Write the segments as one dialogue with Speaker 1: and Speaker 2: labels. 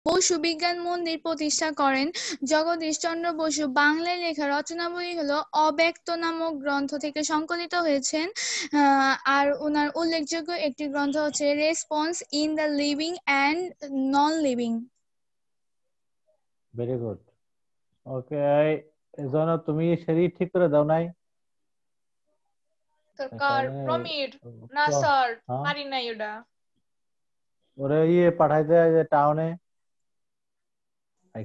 Speaker 1: বসু বিজ্ঞান মন্দির প্রতিষ্ঠা করেন। জগদীশ চন্দ্র বসু বাংলায় লেখা রচনাবলী হলো অব্যক্ত নামক গ্রন্থ থেকে সংকলিত হয়েছেন। আর ওনার উল্লেখযোগ্য একটি গ্রন্থ হচ্ছে response in the living and non living.
Speaker 2: Very good. Okay, এজন্য তুমি সেরি ঠিক করে দাও নাই?
Speaker 3: সরকার প্রমির না স্যার, পারি নাই ওটা।
Speaker 2: ওরে পাঠাইতে যে টাউনে,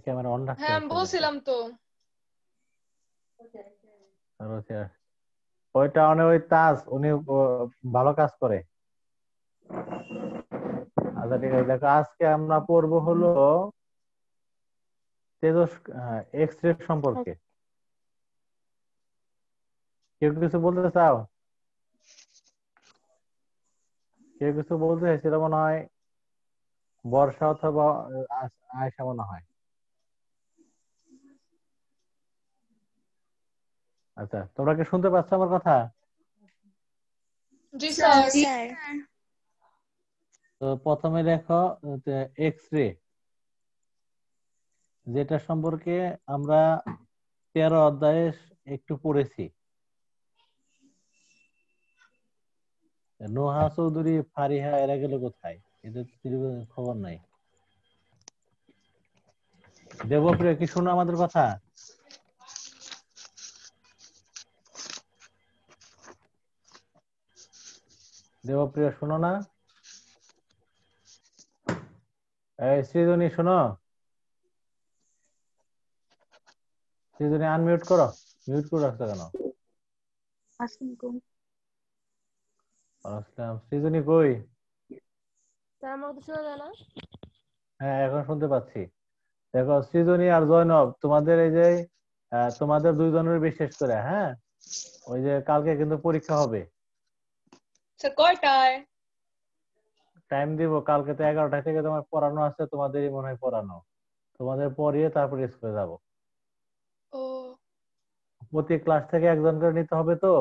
Speaker 2: ক্যামেরা অন রাখতে
Speaker 3: হ্যাঁ
Speaker 2: হচ্ছে।
Speaker 3: বলছিলাম তো।
Speaker 2: ওই টাউনে ওই তাজ, উনি ভালো কাজ করে। আচ্ছা ঠিক আছে, দেখো আজকে আমরা পড়বো হলো তেজস এক্স রে সম্পর্কে। কেউ কিছু বলতে চাও? কেউ কিছু বলতে চাইছিল মনে হয়, বর্ষা অথবা আয়সা মনে হয়। আচ্ছা, তোমরা কি শুনতে পাচ্ছ আমার কথা?
Speaker 3: জি স্যার।
Speaker 2: তো প্রথমে দেখো এক্স রে, যেটা সম্পর্কে আমরা 13 অধ্যায়ে একটু পড়েছি। নোহা চৌধুরী, ফারিহা এরা গেল কোথায়? এদের খবর নাই। দেবপ্রিয় কি শোনো আমাদের কথা? দেবপ্রিয় শোনো না? এই সৃজনী শোনো? সৃজনী আনমিউট করো, মিউট করে রাখছো কেন? আসসালাম। সৃজনী কই? হ্যাঁ এখন শুনতে পাচ্ছি। দেখো সৃজনী আর জয়নব, তোমাদের এই যে তোমাদের দুইজনের বিশেষ করে, হ্যাঁ ওই যে কালকে কিন্তু পরীক্ষা হবে।
Speaker 3: স্যার কয়টায়?
Speaker 2: টাইম দিব, কালকে তো 11টা থেকে তোমার পড়ানো আছে, তোমাদেরই মনে হয় পড়ানো। তোমাদের পড়িয়ে তারপরে স্কুলে যাব।
Speaker 3: ও
Speaker 2: প্রতি ক্লাস থেকে একজন করে নিতে হবে তো,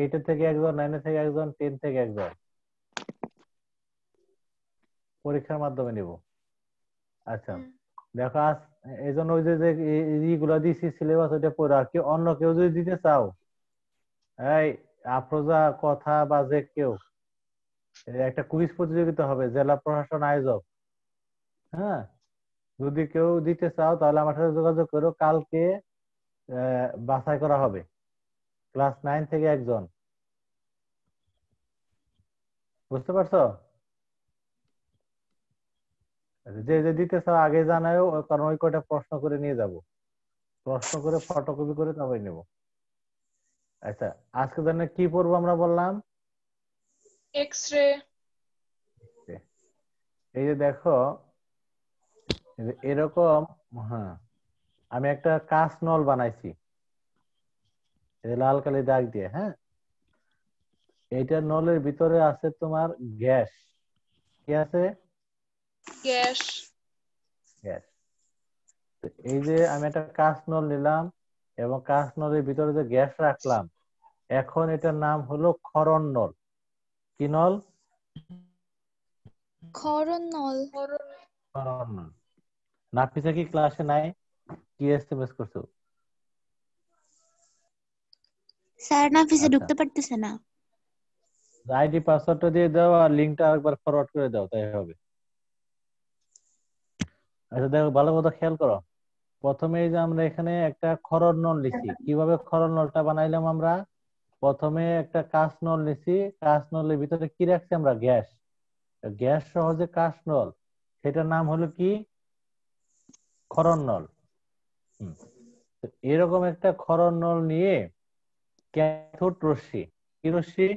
Speaker 2: 8 থেকে একজন, 9 থেকে একজন, 10 থেকে একজন, পরীক্ষার মাধ্যমে নিব। আচ্ছা দেখো আজ এই জন্য ওই যে এইগুলো দিছি সিলেবাস, ওইটা পড়ে। আর কি অন্য কেউ যদি দিতে চাও, এই আফরোজা, কথা বা যে কেউ, একটা কুইজ প্রতিযোগিতা হবে, জেলা প্রশাসন আয়োজক। হ্যাঁ, যদি কেউ দিতে চাও তাহলে আমার সাথে যোগাযোগ করো। কালকে বাছাই করা হবে ক্লাস 9 থেকে একজন। বুঝতে পারছো? যে যে দিতে চাও আগে জানাও, কারণ ওই কয়টা প্রশ্ন করে নিয়ে যাব, প্রশ্ন করে ফটোকপি করে তবে নেব। আচ্ছা, আজকে জন্য কি পড়বো আমরা বললাম?
Speaker 3: X ray.
Speaker 2: এই যে দেখো এরকম, হ্যাঁ আমি একটা কাঁচ নল বানাইছি লাল কালি দাগ দিয়ে। হ্যাঁ, এইটার নলের ভিতরে আছে তোমার গ্যাস। কি আছে?
Speaker 3: গ্যাস।
Speaker 2: গ্যাস। এই যে আমি একটা কাঁচ নল নিলাম এবং কাঁচ নলের ভিতরে যে গ্যাস রাখলাম, এখন এটার নাম হলো ক্ষরণ নল। কি নল?
Speaker 1: ক্ষরণ নল।
Speaker 2: ক্ষরণ নল। নাফিসা কি ক্লাসে নাই? কি এসএমএস করছো?
Speaker 4: স্যার নাফিসা
Speaker 2: আচ্ছা,
Speaker 4: ঢুকতে পারতেছে না।
Speaker 2: আইডি পাসওয়ার্ডটা দিয়ে দাও আর লিংকটা আরেকবার ফরওয়ার্ড করে দাও, তাই হবে। আচ্ছা দেখো, ভালো মতো খেয়াল করো। প্রথমে এই যে আমরা এখানে একটা ক্ষরণ নল লিখি। কিভাবে ক্ষরণ নলটা বানাইলাম আমরা? প্রথমে একটা কাঁচ নল নিছি, কাঁচ নলের ভিতরে কি রাখছি আমরা? গ্যাস। গ্যাস সহ যে কাঁচ নল, সেটার নাম হলো কি? ক্ষরণ নল। তো এরকম একটা ক্ষরণ নল নিয়ে ক্যাথোড রশ্মি, কি রশ্মি?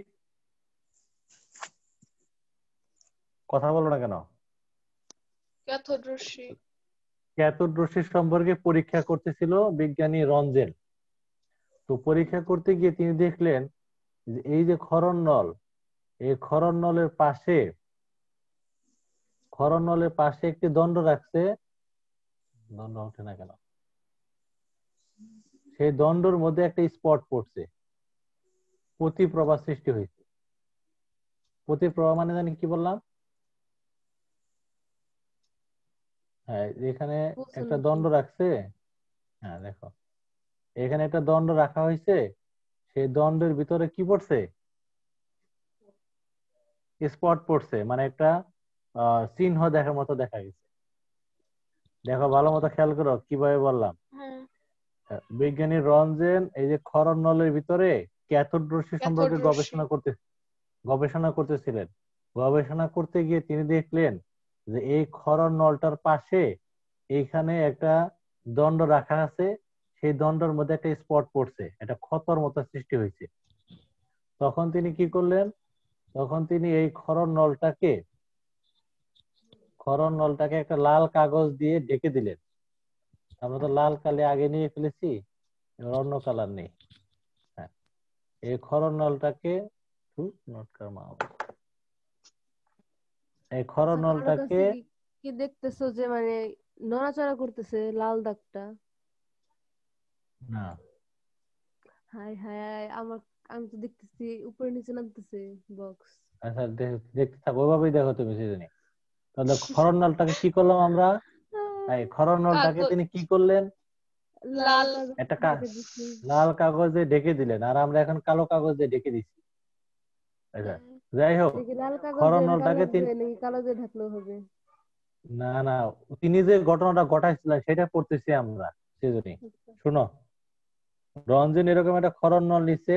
Speaker 2: কথা বলো না কেন?
Speaker 3: ক্যাথোড রশ্মি।
Speaker 2: ক্যাথোড রশ্মি সম্পর্কে পরীক্ষা করতেছিল বিজ্ঞানী রঞ্জেল। তো পরীক্ষা করতে গিয়ে তিনি দেখলেন যে এই যে ক্ষরণ নল, এই ক্ষরণ নলের পাশে, ক্ষরণ নলের পাশে একটি দণ্ড রাখছে। দণ্ড ওঠে না কেন? সেই দণ্ডর মধ্যে একটা স্পট পড়ছে, প্রতিপ্রভা সৃষ্টি হয়েছে। প্রতিপ্রভা মানে জানি কি বললাম? হ্যাঁ এখানে
Speaker 5: বলছেন
Speaker 2: একটা
Speaker 5: নাকি?
Speaker 2: দণ্ড রাখছে। হ্যাঁ দেখো, এখানে একটা দণ্ড রাখা হয়েছে, সেই দণ্ডের ভিতরে কি পড়ছে, স্পট পড়ছে, মানে একটা চিহ্ন দেখার মতো দেখা গেছে। দেখো ভালো মতো খেয়াল করো কিভাবে বললাম।
Speaker 3: হ্যাঁ,
Speaker 2: বিজ্ঞানী রঞ্জেন এই যে ক্ষরণ নলের ভিতরে ক্যাথোড রশ্মি
Speaker 3: ক্যাথোড
Speaker 2: সম্পর্কে
Speaker 3: রশ্মি।
Speaker 2: গবেষণা করতেছিলেন। গবেষণা করতে গিয়ে তিনি দেখলেন যে এই ক্ষরণ নলটার পাশে এইখানে একটা দণ্ড রাখা আছে, সেই দণ্ডের মধ্যে একটা স্পট পড়ছে, একটা ক্ষতর মতো সৃষ্টি হয়েছে। তখন তিনি কি করলেন, তখন তিনি এই ক্ষরণ নলটাকে একটা লাল কাগজ দিয়ে ঢেকে দিলেন। আমরা তো লাল কালি আগে নিয়ে ফেলেছি, এবার অন্য কালার নেই। হ্যাঁ, এই ক্ষরণ নলটাকে এই ক্ষরণ
Speaker 5: আচ্ছা, কারো
Speaker 2: নলটাকে
Speaker 5: কাছে কি কি দেখতেছো যে মানে নড়াচড়া করতেছে লাল দাগটা?
Speaker 2: না,
Speaker 5: হাই হাই আমি তো দেখতেছি উপরে নিচে নামতেছে বক্স।
Speaker 2: আচ্ছা দেখতে থাকো, ওইভাবেই দেখো তুমি সেদিনে। তাহলে ক্ষরণ নলটাকে কি করলাম আমরা, এই ক্ষরণ নলটাকে
Speaker 3: কাগজ,
Speaker 2: তিনি কি করলেন,
Speaker 5: লাল
Speaker 3: লাল।
Speaker 5: কাগজ
Speaker 2: একটা
Speaker 5: ঢেকে দিছি।
Speaker 2: লাল কাগজ দিয়ে ঢেকে দিলেন, আর আমরা এখন কালো কাগজ দিয়ে ঢেকে দিচ্ছি। আচ্ছা, যাই হোক,
Speaker 5: দেখি লাল কাগজ
Speaker 2: ক্ষরণ
Speaker 5: দিয়ে
Speaker 2: নলটাকে তিনি,
Speaker 5: নাকি কালো দিয়ে ঢাকলেও হবে?
Speaker 2: না না, তিনি যে ঘটনাটা ঘটাইছিলেন সেটা পড়তেছি আমরা সেজন্যই।
Speaker 5: আচ্ছা।
Speaker 2: শুনো, রঞ্জন এরকম একটা ক্ষরণ নল নিচ্ছে,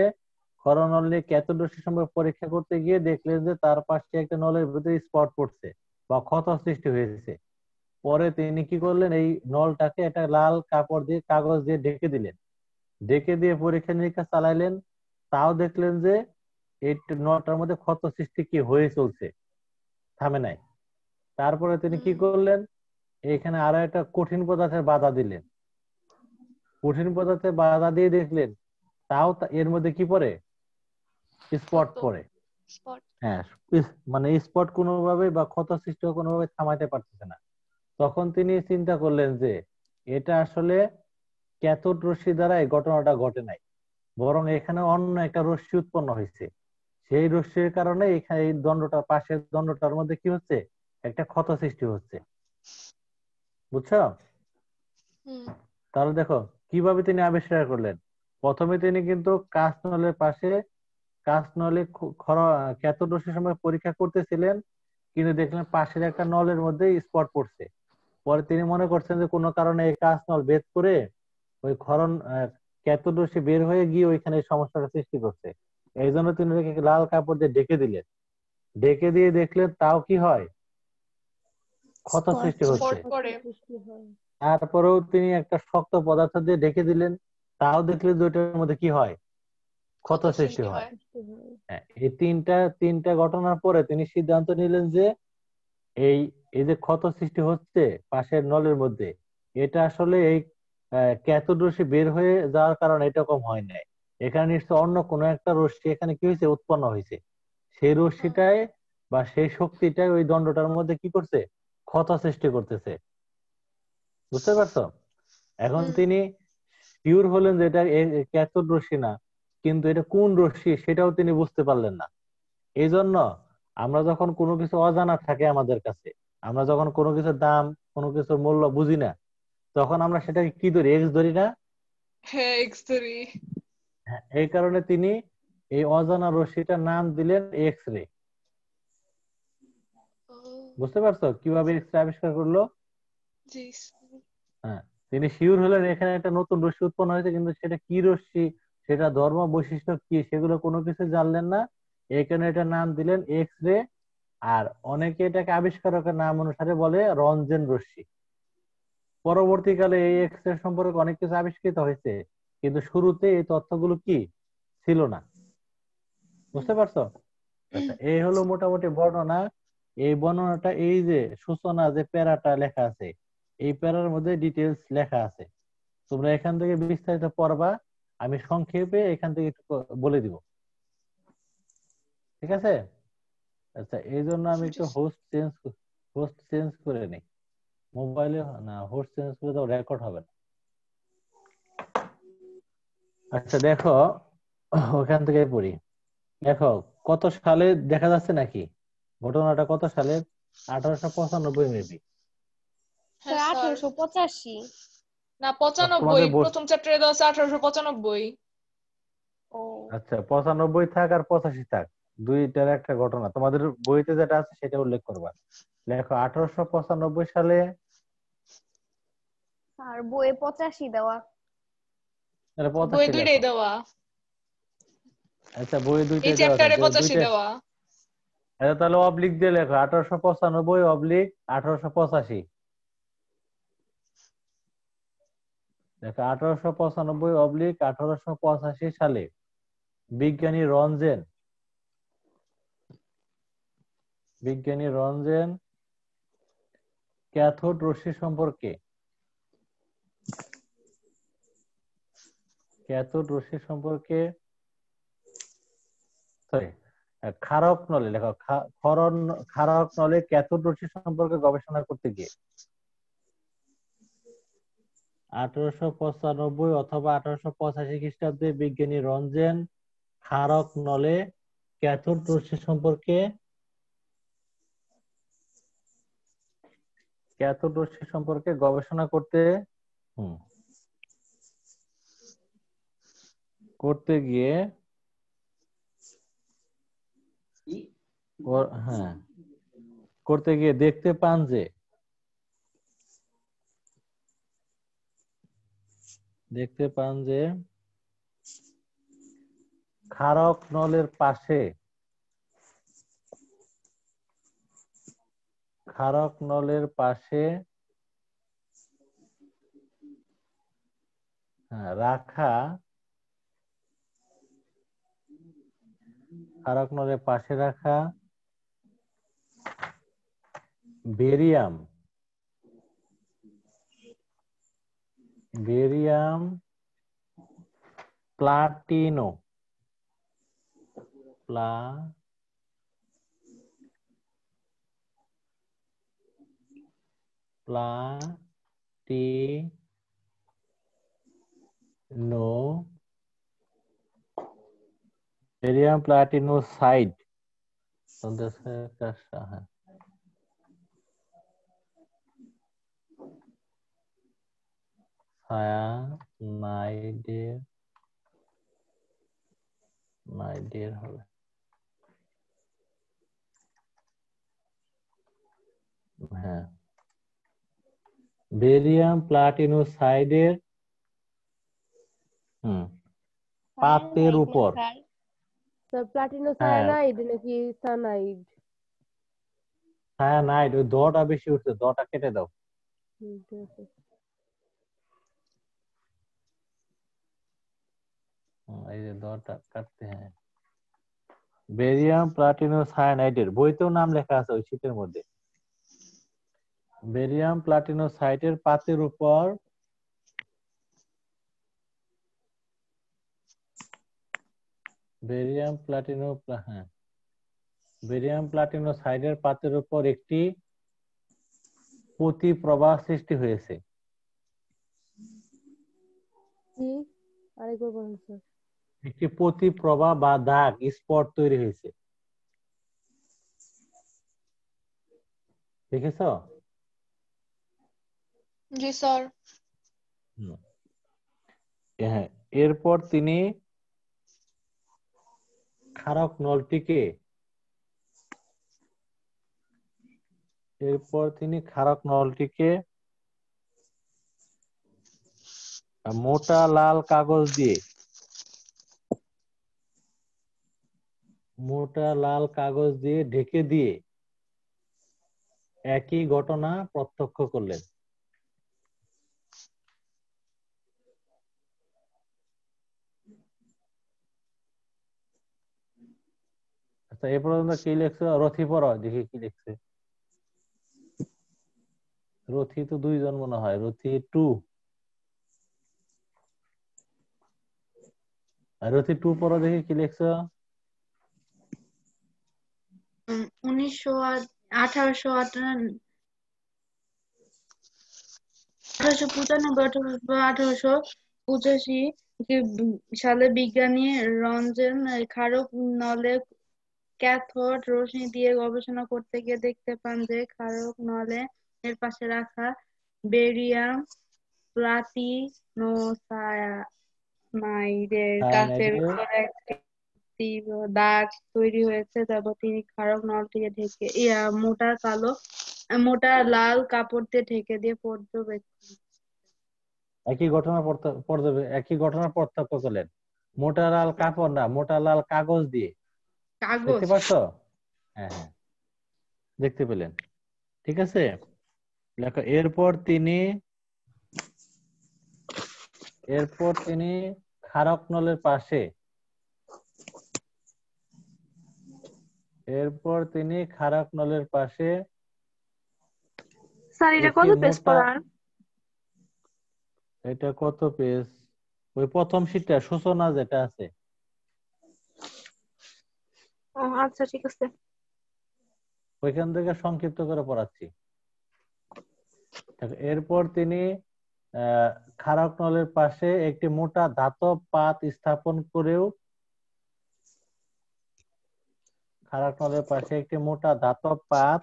Speaker 2: ক্ষরণ নল নিয়ে ক্যাথোড রশ্মি সম্পর্কে পরীক্ষা করতে গিয়ে দেখলেন যে তার পাশে একটা নলের ভিতরে স্পট পড়ছে বা ক্ষত সৃষ্টি হয়েছে। পরে তিনি কি করলেন, এই নলটাকে একটা লাল কাপড় দিয়ে কাগজ দিয়ে ঢেকে দিলেন। ঢেকে দিয়ে পরীক্ষা নিরীক্ষা চালাইলেন, তাও দেখলেন যে এই নলটার মধ্যে ক্ষত সৃষ্টি কি হয়ে চলছে, থামে নাই। তারপরে তিনি কি করলেন, এখানে আরো একটা কঠিন পদার্থের বাধা দিলেন। কঠিন পদার্থের বাধা দিয়ে দেখলেন তাও এর মধ্যে কি পড়ে, স্পট
Speaker 3: কত
Speaker 2: পড়ে।
Speaker 3: স্পট।
Speaker 2: হ্যাঁ, মানে স্পট কোনোভাবে বা ক্ষত সৃষ্টি কোনোভাবে থামাইতে পারতেছে না। তখন তিনি চিন্তা করলেন যে এটা আসলে ক্যাথোড রশ্মি দ্বারা এই ঘটনাটা ঘটে নাই, বরং এখানে অন্য একটা রশ্মি উৎপন্ন হয়েছে। সেই রশ্মির কারণে এখানে এই দণ্ডটার পাশের দণ্ডটার মধ্যে কি হচ্ছে, একটা ক্ষত সৃষ্টি হচ্ছে। বুঝছো?
Speaker 3: হুম।
Speaker 2: তাহলে দেখো কিভাবে তিনি আবিষ্কার করলেন। প্রথমে তিনি কিন্তু কাঁচ নলের পাশে, কাঁচ নলে ক্যাথোড রশ্মির সময় পরীক্ষা করতেছিলেন, কিন্তু দেখলেন পাশের একটা নলের মধ্যে স্পট পড়ছে। পরে তিনি মনে করছেন যে কোনো কারণে এই কাঁচ নল ভেদ করে ওই ক্যাথোড রশ্মি বের হয়ে গিয়ে ওইখানে এই সমস্যাটা সৃষ্টি করছে। এই জন্য তিনি ওটাকে লাল কাপড় দিয়ে ঢেকে দিলেন। ঢেকে দিয়ে দেখলেন তাও কি হয়, ক্ষত
Speaker 4: স্পট
Speaker 2: সৃষ্টি
Speaker 4: পড়ে।
Speaker 2: হচ্ছে।
Speaker 3: স্পট পড়ে।
Speaker 5: সৃষ্টি হয়।
Speaker 2: তারপরেও তিনি একটা শক্ত পদার্থ দিয়ে ঢেকে দিলেন, তাও দেখলেন যে ওইটার মধ্যে কি হয়, ক্ষত
Speaker 3: কত
Speaker 2: সৃষ্টি
Speaker 3: সৃষ্টি
Speaker 2: হয়।
Speaker 3: হয়।
Speaker 5: সৃষ্টি হয়।
Speaker 2: হ্যাঁ, এই তিনটা ঘটনার পরে তিনি সিদ্ধান্ত নিলেন যে এই এই যে ক্ষত সৃষ্টি হচ্ছে পাশের নলের মধ্যে, এটা আসলে এই ক্যাথোড রশ্মি বের হয়ে যাওয়ার কারণে এটা কম হয় নাই। এখানে নিশ্চয় অন্য কোনো একটা রশ্মি এখানে কি হয়েছে, উৎপন্ন হয়েছে। সেই রশ্মিটাই বা সেই শক্তিটাই ওই দণ্ডটার মধ্যে কি করছে, ক্ষত সৃষ্টি করতেছে। বুঝতে পারছো? এখন তিনি শিওর হলেন যে এটা ক্যাথোড রশ্মি না, কিন্তু এটা কোন রশ্মি সেটাও তিনি বুঝতে পারলেন না। এই জন্য আমরা যখন কোনো কিছু অজানা থাকে আমাদের কাছে, আমরা যখন কোনো কিছুর দাম, কোনো কিছুর মূল্য বুঝি না, তখন আমরা সেটাকে কি ধরি, এক্স ধরি না।
Speaker 3: হ্যাঁ, এক্স-রে।
Speaker 2: হ্যাঁ, এই কারণে তিনি এই অজানা রশ্মিটার নাম দিলেন এক্স রে। বুঝতে পারছো কিভাবে এক্স রে আবিষ্কার করলো?
Speaker 3: জি।
Speaker 2: হ্যাঁ, তিনি শিওর হলেন এখানে একটা নতুন রশ্মি উৎপন্ন হয়েছে, কিন্তু সেটা কি রশ্মি, সেটা ধর্ম বৈশিষ্ট্য কি, সেগুলো কোনো কিছু জানলেন না। এই কারণে এটার নাম দিলেন এক্স রে। আর অনেকে এটাকে আবিষ্কারকের নাম অনুসারে বলে রঞ্জেন রশ্মি। পরবর্তীকালে এই এক্স রে সম্পর্কে অনেক কিছু আবিষ্কৃত হয়েছে, কিন্তু শুরুতে এই তথ্যগুলো কি ছিল না। বুঝতে পারছো? আচ্ছা, এই হলো মোটামুটি বর্ণনা। এই বর্ণনাটা, এই যে সূচনা যে প্যারাটা লেখা আছে, এই প্যারার মধ্যে ডিটেলস লেখা আছে। তোমরা এখান থেকে বিস্তারিত পড়বা, আমি সংক্ষেপে এখান থেকে একটু বলে দিব। ঠিক আছে? আচ্ছা, এই জন্য আমি একটু হোস্ট চেঞ্জ করে নিই। মোবাইলে না, হোস্ট চেঞ্জ করে দাও, রেকর্ড হবে না। আচ্ছা দেখো, ওখান থেকে পড়ি। দেখো কত সালে দেখা যাচ্ছে নাকি ঘটনাটা, কত সালে, 1895 মেবি।
Speaker 3: না স্যার
Speaker 5: 1885।
Speaker 3: না
Speaker 2: তোমাদের
Speaker 3: 95 প্রথম চ্যাপ্টারে দেওয়া আছে 1895।
Speaker 5: ও
Speaker 2: আচ্ছা 95 থাক আর 85 থাক, দুইটার একটা ঘটনা তোমাদের বইতে যেটা আছে সেটা উল্লেখ করবা। লেখো 1895 সালে।
Speaker 5: আর বইয়ে 85 দেওয়া।
Speaker 2: তাহলে
Speaker 3: বই
Speaker 2: 85
Speaker 3: দুইটাই
Speaker 2: লেখো।
Speaker 3: দেওয়া,
Speaker 2: আচ্ছা বই
Speaker 3: এই
Speaker 2: দুইটাই দেওয়া আছে
Speaker 3: চ্যাপ্টারে
Speaker 2: তো
Speaker 3: 85
Speaker 2: দুইটা।
Speaker 3: দেওয়া।
Speaker 2: আচ্ছা তাহলে অবলিক দিয়ে লেখো 1895/1885। দেখো 1895/1885 সালে বিজ্ঞানী রঞ্জেন ক্যাথোড রশ্মি সম্পর্কে সরি ক্ষারক নলে লেখো ক্ষারক নলে ক্যাথোড রশ্মি সম্পর্কে গবেষণা করতে গিয়ে 1895 অথবা 1885 খ্রিস্টাব্দে বিজ্ঞানী রঞ্জেন ক্ষারক নলে ক্যাথোড রশ্মি সম্পর্কে গবেষণা করতে গিয়ে দেখতে পান যে ক্ষারক নলের পাশে রাখা বেরিয়াম প্লাটিনো প্লাটিনোসাইড সায়ানাইডের হবে। হ্যাঁ বেরিয়াম প্লাটিনোসাইডের পাতের উপর
Speaker 5: স্যার প্লাটিনো
Speaker 2: হ্যাঁ
Speaker 5: সায়ানাইড নাকি সায়ানাইড?
Speaker 2: সায়ানাইড, ওই দটা বেশি উঠছে, দটা কেটে দাও।
Speaker 5: ঠিক আছে।
Speaker 2: এই যে দটা কাটতে, হ্যাঁ বেরিয়াম প্লাটিনোসায়ানাইডের বইতেও নাম লেখা আছে ওই শীটের মধ্যে। বেরিয়াম প্লাটিনোসাইডের পাতের উপর বেরিয়াম প্লাটিনোসাইডের পাতের উপর একটি প্রতিপ্রবাহ সৃষ্টি হয়েছে।
Speaker 5: কি আরেকবার বলুন স্যার।
Speaker 2: একটি প্রতিপ্রবাহ বা দাগ স্পট তৈরি হয়েছে, দেখেছো?
Speaker 3: জি স্যার।
Speaker 2: হ্যাঁ এরপর তিনি ক্ষারক নলটিকে মোটা লাল কাগজ দিয়ে ঢেকে দিয়ে একই ঘটনা প্রত্যক্ষ করলেন। আচ্ছা এ পর্যন্ত কি লিখছো? রথি পড়ো দেখি কি লিখছে। রথি তো দুইজন মনে হয়, রথি 2 পড়ো দেখি কি লিখছো।
Speaker 1: 1895 সালে বিজ্ঞানী রঞ্জেন ক্ষারক নলে ক্যাথোড রশ্মি দিয়ে গবেষণা করতে গিয়ে দেখতে পান যে ক্ষারক নলে এর পাশে রাখা
Speaker 6: বেরিয়াম প্লাটিনোসায়ানাইডের কাচের
Speaker 2: সায়ানাইডের
Speaker 6: উপর একটি তীব্র দাগ তৈরি হয়েছে। তারপর তিনি ক্ষারক নলটিকে ঢেকে মোটা লাল কাপড় দিয়ে ঢেকে দিয়ে পর্যবেক্ষণ।
Speaker 2: একই ঘটনার প্রত্যক্ষ করলেন। মোটা লাল কাপড় না, মোটা লাল কাগজ দিয়ে। দেখতে
Speaker 6: কাগজ।
Speaker 2: পাচ্ছো? হ্যাঁ হ্যাঁ, দেখতে পেলেন। ঠিক আছে, দেখো এরপর তিনি ক্ষারক নলের পাশে
Speaker 3: স্যার এটা
Speaker 2: একটি
Speaker 3: কত পেজ
Speaker 2: মোটা,
Speaker 3: পড়ার?
Speaker 2: এটা কত পেজ? ওই প্রথম শীটটা সূচনা যেটা আছে।
Speaker 3: ও আচ্ছা ঠিক আছে।
Speaker 2: ওইখান থেকে সংক্ষিপ্ত করে পড়াচ্ছি। এরপর তিনি ক্ষারক নলের পাশে একটি মোটা ধাতব পাত স্থাপন করেও ক্ষারক নলের পাশে একটি মোটা ধাতব পাত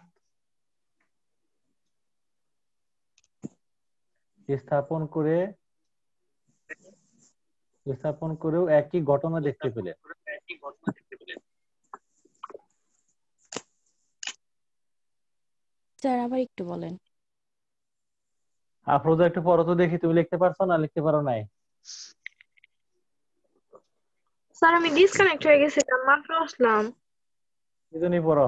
Speaker 2: স্থাপন করেও একই ঘটনা দেখতে পেলেন।
Speaker 4: স্যার আবার একটু বলেন।
Speaker 2: আফরোজা একটু পড়ো তো দেখি, তুমি লিখতে পারছো না লিখতে পারো নাই?
Speaker 3: স্যার আমি ডিসকানেক্ট হয়ে গেছিলাম, মাত্র আসলাম।
Speaker 2: দুজনই পড়ো।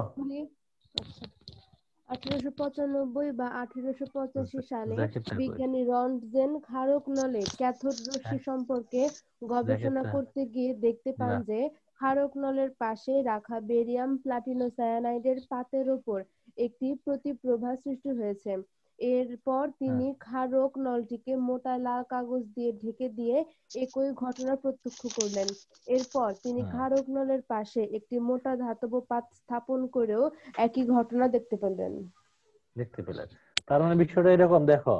Speaker 5: 1895 বা 1885 সালে
Speaker 2: জ্যাকেটটা কই?
Speaker 5: বিজ্ঞানী রন্টজেন ক্ষারক নলে ক্যাথোড রশ্মি সম্পর্কে গবেষণা
Speaker 2: জ্যাকেটটা
Speaker 5: করতে গিয়ে দেখতে পান যে ক্ষারক নলের পাশে রাখা বেরিয়াম প্লাটিনোসায়ানাইডের পাতের ওপর একটি প্রতিপ্রভা সৃষ্টি হয়েছে। এরপর তিনি ক্ষারক নলটিকে মোটা লাল কাগজ দিয়ে ঢেকে দিয়ে একই ঘটনা প্রত্যক্ষ করলেন। এরপর তিনি ক্ষারক নলের পাশে একটি মোটা ধাতব পাত স্থাপন করেও একই ঘটনা দেখতে পেলেন।
Speaker 2: তার মানে বিষয়টা এরকম, দেখো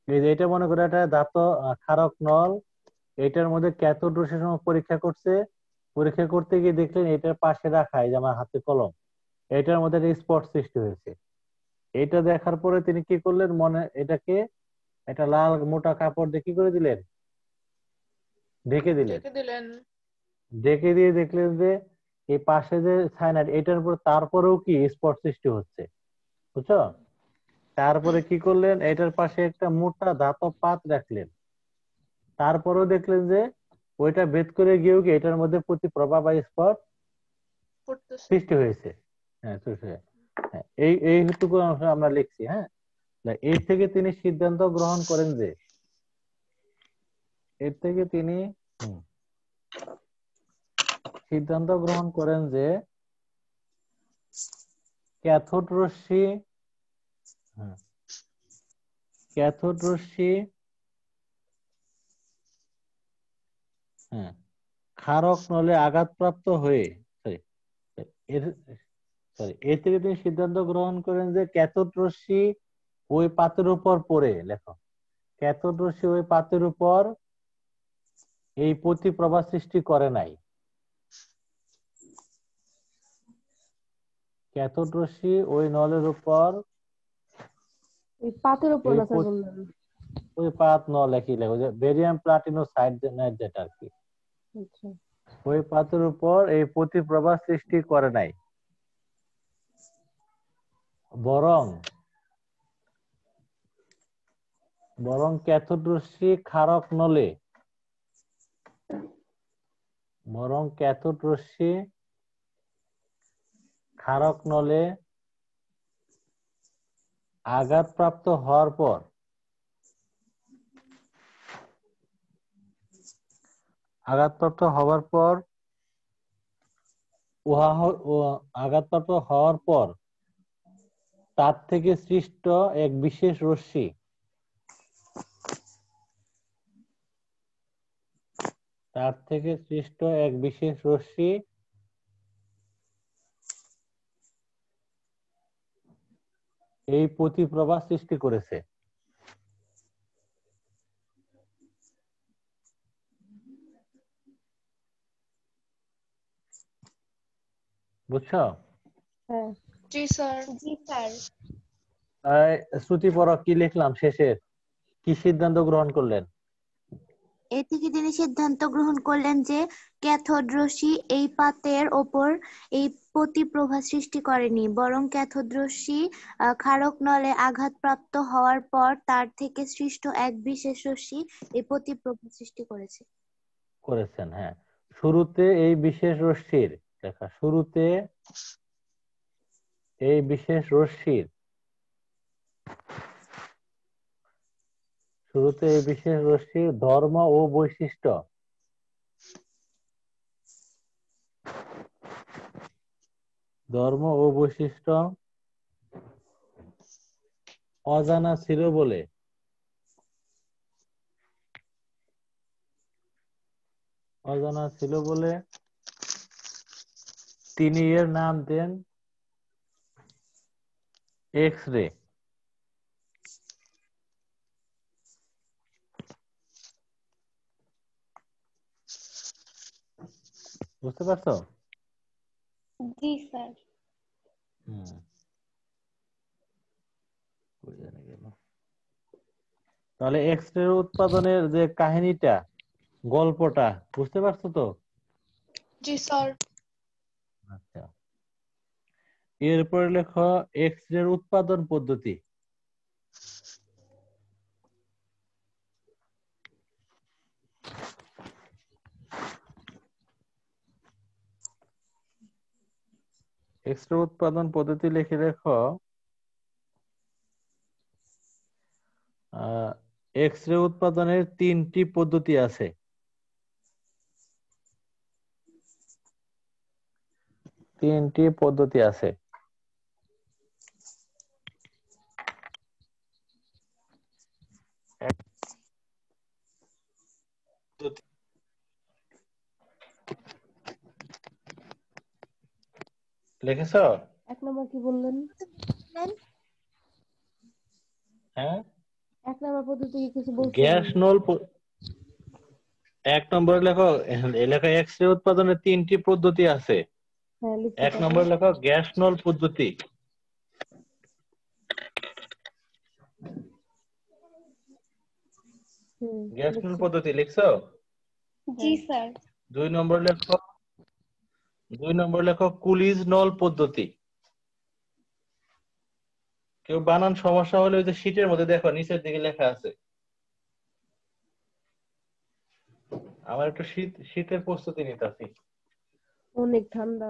Speaker 2: এই যে এটা মনে করো একটা ক্ষারক নল, এটার মধ্যে ক্যাথোড রশ্মির সময় পরীক্ষা করতে গিয়ে দেখলেন এটার পাশে রাখা, এই যে আমার হাতে কলম, এটার মধ্যে একটা স্পট সৃষ্টি হয়েছে। এটা দেখার পরে তিনি কি করলেন, এটাকে একটা লাল মোটা কাপড় দিয়ে কি করে দিলেন, ঢেকে দিলেন। ঢেকে দিয়ে দেখলেন যে এই পাশে যে সায়ানাইড, এটার উপর তারপরেও কি স্পট সৃষ্টি হচ্ছে, বুঝছো? তারপরে কি করলেন, এটার পাশে একটা মোটা ধাতব পাত রাখলেন। তারপরেও দেখলেন যে ওইটা ভেদ করে গিয়েও কি এটার মধ্যে প্রতিপ্রভা বা স্পট সৃষ্টি হয়েছে। হ্যাঁ, এইটুকু অংশ আমরা লিখছি। হ্যাঁ, এর থেকে তিনি সিদ্ধান্ত গ্রহণ করেন যে ক্যাথোড রশ্মি ক্ষারক নলে আঘাতপ্রাপ্ত হয়ে এর থেকে তিনি সিদ্ধান্ত গ্রহণ করেন যে ক্যাথোড রশ্মি ওই পাতের উপর পড়ে, লেখো, ক্যাথোড রশ্মি ওই পাতের উপর এই প্রতিপ্রভা সৃষ্টি করে নাই। ক্যাথোড রশ্মি ওই নলের উপর,
Speaker 5: এই পাতের উপর না স্যার বললেন?
Speaker 2: ওই পাত নল একই লেখো, যে বেরিয়াম প্লাটিনোসাইড যেটা আর কি, ওই পাতের উপর এই প্রতিপ্রভা সৃষ্টি করে নাই, বরং ক্যাথোড রশ্মি ক্ষারক নলে আঘাতপ্রাপ্ত হওয়ার পর তার থেকে সৃষ্ট এক বিশেষ রশ্মি এই প্রতিপ্রভা সৃষ্টি করেছে। বুঝছো?
Speaker 3: জি স্যার।
Speaker 2: শ্রুতি পরক কি লিখলাম শেষের কি সিদ্ধান্ত গ্রহণ করলেন?
Speaker 4: এ থেকে তিনি সিদ্ধান্ত গ্রহণ করলেন যে ক্যাথোড রশ্মি এই পাতের ওপর এই প্রতিপ্রভা সৃষ্টি করেনি, বরং ক্যাথোড রশ্মি ক্ষারক নলে আঘাতপ্রাপ্ত হওয়ার পর তার থেকে সৃষ্ট এক বিশেষ রশ্মি এই প্রতিপ্রভা সৃষ্টি
Speaker 2: করেছেন। হ্যাঁ, শুরুতে এই বিশেষ রশ্মির লেখা, শুরুতে এই বিশেষ রশ্মির ধর্ম ও বৈশিষ্ট্য অজানা ছিল বলে তিনি এর নাম দেন এক্স রে। বুঝতে পারছো?
Speaker 7: জি স্যার।
Speaker 2: তাহলে এক্স রে উৎপাদনের যে কাহিনীটা, গল্পটা বুঝতে পারছো তো?
Speaker 3: জি স্যার।
Speaker 2: আচ্ছা, এরপরে লেখো এক্স রে উৎপাদন পদ্ধতি। এক্স রে উৎপাদন পদ্ধতি লিখে রেখো এক্স রে উৎপাদনের 3টি পদ্ধতি আছে। লিখেছো?
Speaker 5: এক নম্বর কি বললেন?
Speaker 2: হ্যাঁ,
Speaker 5: এক নম্বর পদ্ধতি কি কিছু বলছেন?
Speaker 2: গ্যাস নল এক নম্বরে লেখো এক্স রে উৎপাদনের 3টি পদ্ধতি আছে।
Speaker 5: হ্যাঁ, লিখছি।
Speaker 2: এক নম্বরে লেখো গ্যাস নল পদ্ধতি। গ্যাস নল পদ্ধতি লিখছো?
Speaker 7: জি স্যার।
Speaker 2: 2 নম্বর লেখো কুলিজ নল পদ্ধতি। কেউ বানান সমস্যা হলে ওই যে শীটের মধ্যে দেখো নিচের দিকে লেখা আছে। আমার একটু শীতের প্রস্তুতি নিতেছি।
Speaker 5: অনেক ঠান্ডা।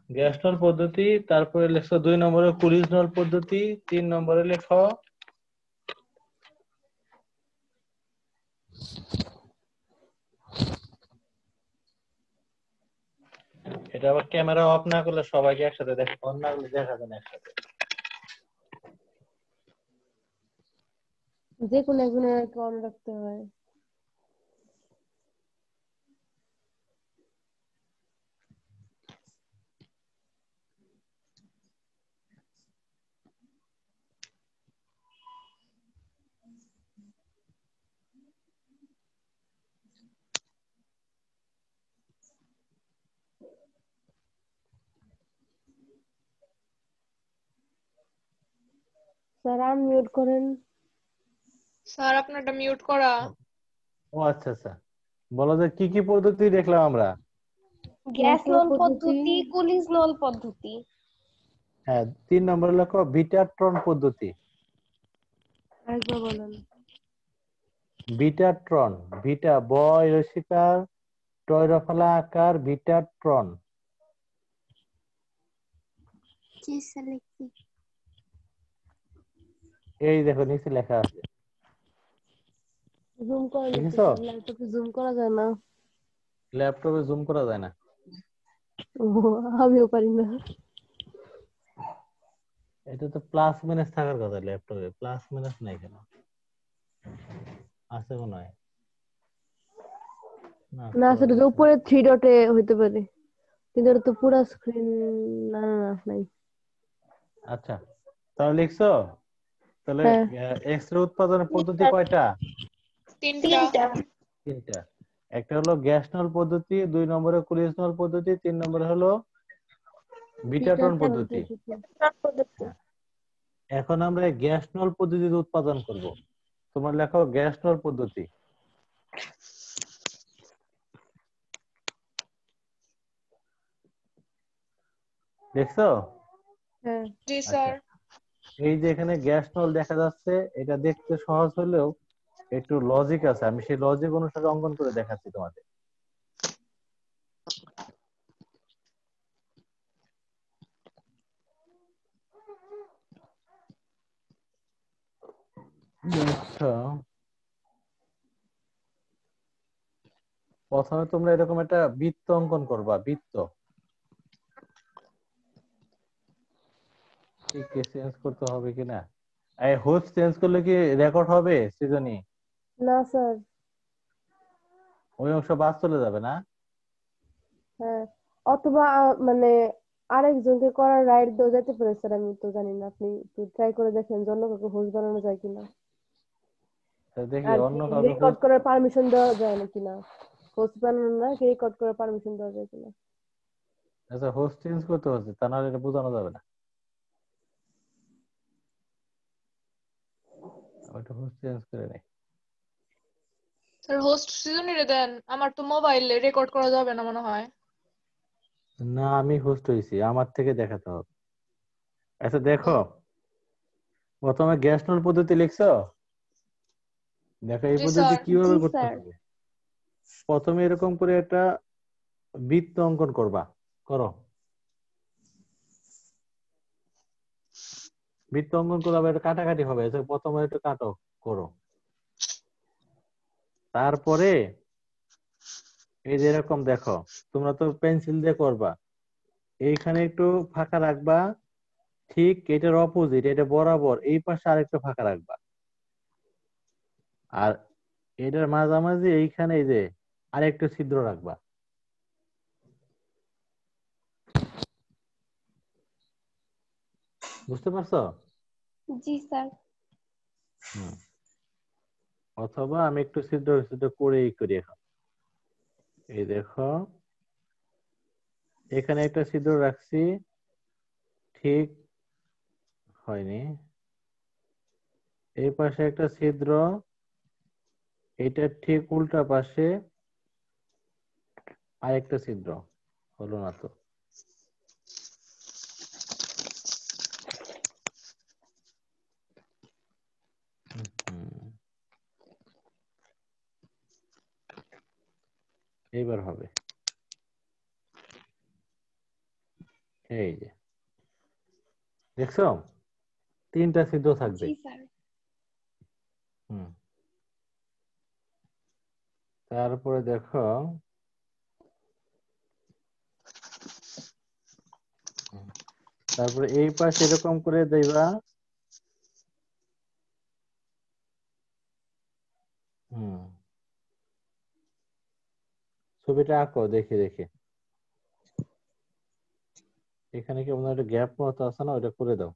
Speaker 2: গ্যাস নল পদ্ধতি, তারপরে লেখো 2 নম্বরে কুলিজ নল পদ্ধতি, 3 নম্বরে লেখো এটা আবার ক্যামেরা অফ না করলে সবাইকে একসাথে দেখো, অন না করলে দেখা যায় না একসাথে।
Speaker 5: যে কোনো একজনের অন রাখতে হয়। স্যার আনমিউট করেন।
Speaker 3: স্যার আপনারটা মিউট করা।
Speaker 2: ও আচ্ছা আচ্ছা, বলো যে কি কি পদ্ধতি দেখলাম আমরা?
Speaker 7: গ্যাস নল পদ্ধতি, কুলিজ নল পদ্ধতি।
Speaker 2: হ্যাঁ, 3 নম্বরে লেখো বিটাট্রন পদ্ধতি।
Speaker 5: আরেকবার বলেন।
Speaker 2: বিটাট্রন, বিটা বয় রসিকার টয়রফলা আকার বিটাট্রন। এই দেখো নিচে লেখা আছে।
Speaker 5: জুম করা যাচ্ছে,
Speaker 2: দেখেছো?
Speaker 5: ল্যাপটপে জুম করা যায় না।
Speaker 2: ল্যাপটপে জুম করা যায় না?
Speaker 5: ও, আমিও পারি না।
Speaker 2: এটা তো প্লাস মাইনাস থাকার কথা, ল্যাপটপে প্লাস মাইনাস নাই কেন? আছে মনে হয়
Speaker 5: না, সেটা তো উপরে 3 ডটে হইতে পারে, কিন্তু এটা তো পুরো স্ক্রিন। না না না, নাই।
Speaker 2: আচ্ছা, তাহলে লিখছো? তাহলে
Speaker 5: হ্যাঁ।
Speaker 2: এক্স রে উৎপাদনের পদ্ধতি কয়টা?
Speaker 3: 3টা।
Speaker 2: 3টা। একটা হলো গ্যাস নল পদ্ধতি, 2 নম্বরে কুলিজ নল পদ্ধতি, 3 নম্বরে হলো বিটাটন পদ্ধতি। হ্যাঁ। এখন আমরা গ্যাস নল পদ্ধতিতে উৎপাদন করব। তোমার লেখো গ্যাস নল পদ্ধতি। দেখছো?
Speaker 5: হ্যাঁ
Speaker 3: জি
Speaker 2: আচ্ছা,
Speaker 3: স্যার।
Speaker 2: এই যে এখানে গ্যাস নল দেখা যাচ্ছে, এটা দেখতে সহজ হলেও একটু লজিক আছে, আমি সেই লজিক অনুসারে অঙ্কন করে দেখাচ্ছি তোমাদের। আচ্ছা, প্রথমে তোমরা এরকম একটা বৃত্ত অঙ্কন করবা, বৃত্ত। চেঞ্জ করতে হবে কিনা, এই হোস্ট চেঞ্জ করলে কি রেকর্ড হবে সৃজনী?
Speaker 5: না স্যার।
Speaker 2: ওই অংশ বাদ চলে যাবে না?
Speaker 5: হ্যাঁ, অথবা মানে আরেকজনকে করার রাইট দেওয়া যেতে পারে স্যার, আমি তো জানি না, আপনি একটু ট্রাই করে দেখেন যে অন্য কাউকে হোস্ট বানানো যায় কিনা,
Speaker 2: তা দেখি
Speaker 5: আর
Speaker 2: অন্য কাউকে
Speaker 5: রেকর্ড
Speaker 2: হোস্ট।
Speaker 5: করার পারমিশন দেওয়া যায় না কিনা, হোস্ট বানানো না কি রেকর্ড করার পারমিশন দেওয়া যায় কিনা।
Speaker 2: আচ্ছা, হোস্ট চেঞ্জ করতে হচ্ছে, তা নাহলে এটা বোঝানো যাবে না। ওটা হোস্ট চেঞ্জ করে নেই।
Speaker 3: স্যার হোস্ট সিজনিরে দেন, আমার তো মোবাইলে রেকর্ড করা যাবে না মনে হয়।
Speaker 2: না, আমি হোস্ট হয়েছি, আমার থেকে দেখাতে হবে। আচ্ছা দেখো, প্রথমে গ্যাস নল পদ্ধতি লিখছো। দেখো এই
Speaker 3: জি
Speaker 2: পদ্ধতি
Speaker 3: স্যার।
Speaker 2: কিভাবে
Speaker 7: জি
Speaker 2: করতে
Speaker 7: স্যার।
Speaker 2: হবে। প্রথমে এরকম করে একটা বৃত্ত অঙ্কন করবা, করো। বৃত্ত অঙ্কন করলে আবার এটা কাটাকাটি হবে, তো প্রথমে একটু কাটো, করো। তারপরে এই যে এরকম দেখো, তোমরা তো পেন্সিল দিয়ে করবা, এইখানে একটু ফাঁকা রাখবা, ঠিক এটার অপোজিট, এটা বরাবর এই পাশে আরেকটু ফাঁকা রাখবা, আর এটার মাঝামাঝি এইখানে এই যে আরেকটু ছিদ্র রাখবা। বুঝতে পারছো?
Speaker 7: জি স্যার।
Speaker 2: হুম। অথবা আমি একটু ছিদ্র ছিদ্র করেই করি এখন। এই দেখো, এখানে একটা ছিদ্র রাখছি, ঠিক হয়নি। এই পাশে একটা ছিদ্র, এটা ঠিক উল্টা পাশে আরেকটা ছিদ্র, হলো না তো। হুম, এইবার হবে। এই যে দেখছো, 3টা ছিদ্র থাকবে।
Speaker 7: জি স্যার।
Speaker 2: হুম। তারপরে দেখো, হুম, তারপরে এই পাশে এরকম করে দিবা। হুম, ছবিটা আঁকো দেখে দেখে। এখানে কি আপনার একটা গ্যাপ মতো আছে না, ওটা করে দাও।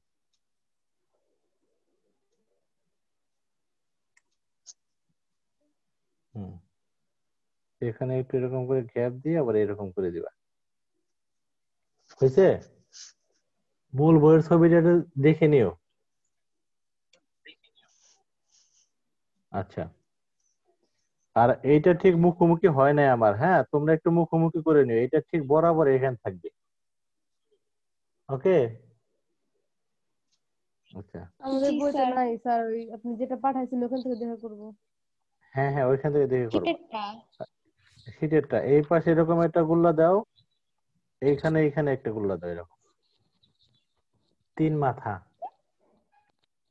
Speaker 2: হুম, এখানে একটু এরকম করে গ্যাপ দিয়ে আবার এরকম করে দিবা। হয়েছে? মূল বইয়ের ছবিটা একটু দেখে নিও। আচ্ছা, আর এইটা ঠিক মুখোমুখি হয় নাই আমার, হ্যাঁ, তোমরা একটু মুখোমুখি করে নিও, এটা ঠিক বরাবর এখানে থাকবে। ওকে? আচ্ছা,
Speaker 5: আমাদের
Speaker 7: জি
Speaker 5: বইতে
Speaker 7: স্যার।
Speaker 5: নাই স্যার, ওই আপনি যেটা পাঠাইছেন ওখান থেকে দেখা করব।
Speaker 2: হ্যাঁ হ্যাঁ, ওইখান থেকে দেখে করবা।
Speaker 7: কিটেরটা।
Speaker 2: শীতেরটা এই পাশে এরকম একটা গোল্লা দাও, এইখানে এইখানে একটা গোল্লা দাও, এরকম 3 মাথা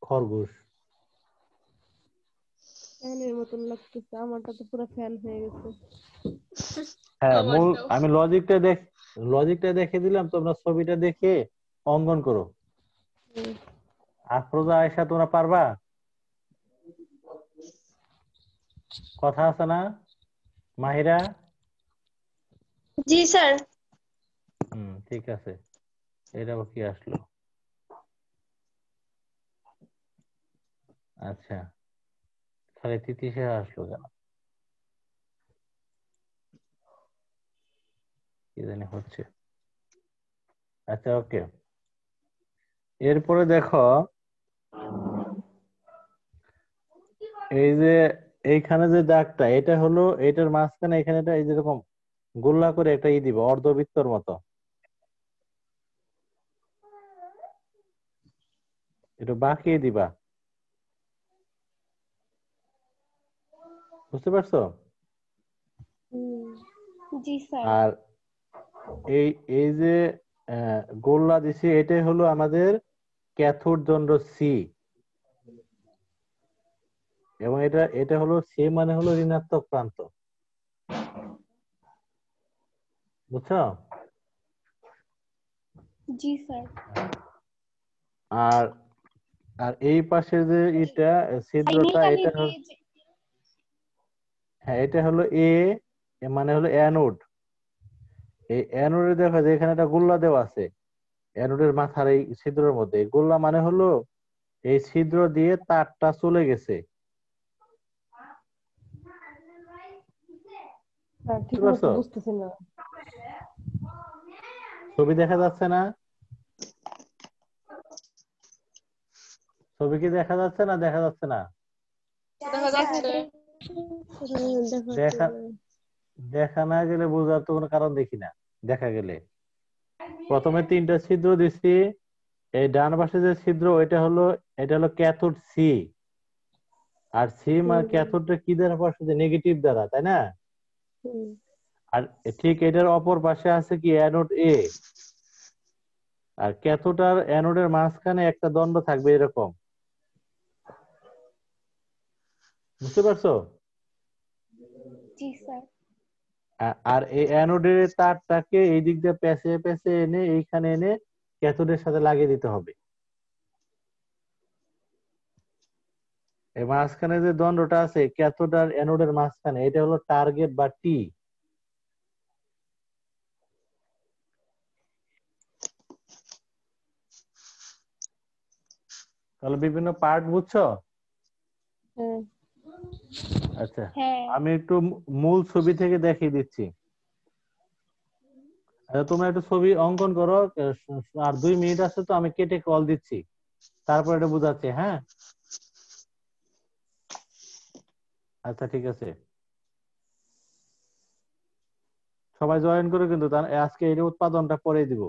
Speaker 2: খরগোশ।
Speaker 5: ফ্যানের মতন লাগতেছে, আমারটা তো পুরো ফ্যান হয়ে গেছে।
Speaker 2: হ্যাঁ, মূল
Speaker 3: আমারটাও।
Speaker 2: আমি লজিকটা দেখে দিলাম, তোমরা ছবিটা দেখে অঙ্কন করো।
Speaker 5: হুম।
Speaker 2: আফরোজা আয়েশা, তোমরা পারবা? কথা আছে না? মাহিরা?
Speaker 7: জি স্যার।
Speaker 2: ঠিক আছে। এটা আবার কি আসলো? আচ্ছা, তাহলে তিতিসে আসলো কেন? কি জানি হচ্ছে। আচ্ছা ওকে, এরপরে দেখো এই যে এইখানে যে দাগটা, এটা হলো এটার মাঝখানে এখানে এটা এই যেরকম গোল্লা করে একটা দিব অর্ধবৃত্তর মতো, একটু বাঁকিয়ে দিবা, বুঝতে পারছো?
Speaker 7: জি স্যার।
Speaker 2: আর এই এই যে গোল্লা দিছি, এটাই হলো আমাদের ক্যাথোড দণ্ড সি, এবং এটা এটা হলো সি মানে হলো ঋণাত্মক প্রান্ত, বুঝছো?
Speaker 7: জি স্যার।
Speaker 2: আর আর এই পাশে যে এটা ছিদ্রটা, এটা হলো, হ্যাঁ এটা হলো এ, মানে হলো অ্যানোড। এই অ্যানোডে দেখা যায় এখানে একটা গোল্লা দেওয়া আছে, অ্যানোডের মাথার এই ছিদ্রের মধ্যে। এই গোল্লা মানে হলো এই ছিদ্র দিয়ে তারটা চলে গেছে,
Speaker 5: ঠিক
Speaker 2: বুঝতে
Speaker 5: মতো
Speaker 2: পারছো?
Speaker 5: বুঝতেছি না।
Speaker 2: ছবি দেখা যাচ্ছে না? ছবি কি দেখা যাচ্ছে না দেখা যাচ্ছে না?
Speaker 3: দেখা যাচ্ছে।
Speaker 2: দেখা দেখা না গেলে বোঝার তো কোনো কারণ দেখি না। দেখা গেলে প্রথমে 3টা ছিদ্র দিচ্ছি, এই ডান পাশে যে ছিদ্র এটা হলো, এটা হলো ক্যাথোড সি, আর সি আর ক্যাথোডটা কি দ্বারা পাশে, নেগেটিভ দ্বারা, তাই না? আর ঠিক এটার অপর পাশে আছে কি অ্যানোড এ, আর ক্যাথোড আর অ্যানোডের মাঝখানে একটা দণ্ড থাকবে এরকম, বুঝতে পারছো?
Speaker 7: জি স্যার।
Speaker 2: আর এই অ্যানোডের তারটাকে এই দিক দিয়ে পেঁচে পেঁচে এনে এইখানে এনে ক্যাথোডের সাথে লাগিয়ে দিতে হবে। এই মাঝখানে যে দণ্ডটা আছে ক্যাথোড আর অ্যানোডের মাঝখানে, এটা হলো টার্গেট বা টি। তাহলে বিভিন্ন পার্ট বুঝছো? আচ্ছা,
Speaker 7: হ্যাঁ।
Speaker 2: আমি একটু মূল ছবি থেকে দেখিয়ে দিচ্ছি। আচ্ছা, তোমরা একটু ছবি অঙ্কন করো, আর 2 মিনিট আছে তো, আমি কেটে কল দিচ্ছি, তারপর এটা বুঝাচ্ছি। হ্যাঁ, আচ্ছা ঠিক আছে, সবাই জয়েন করে কিন্তু আজকে এই উৎপাদনটা করে দিব।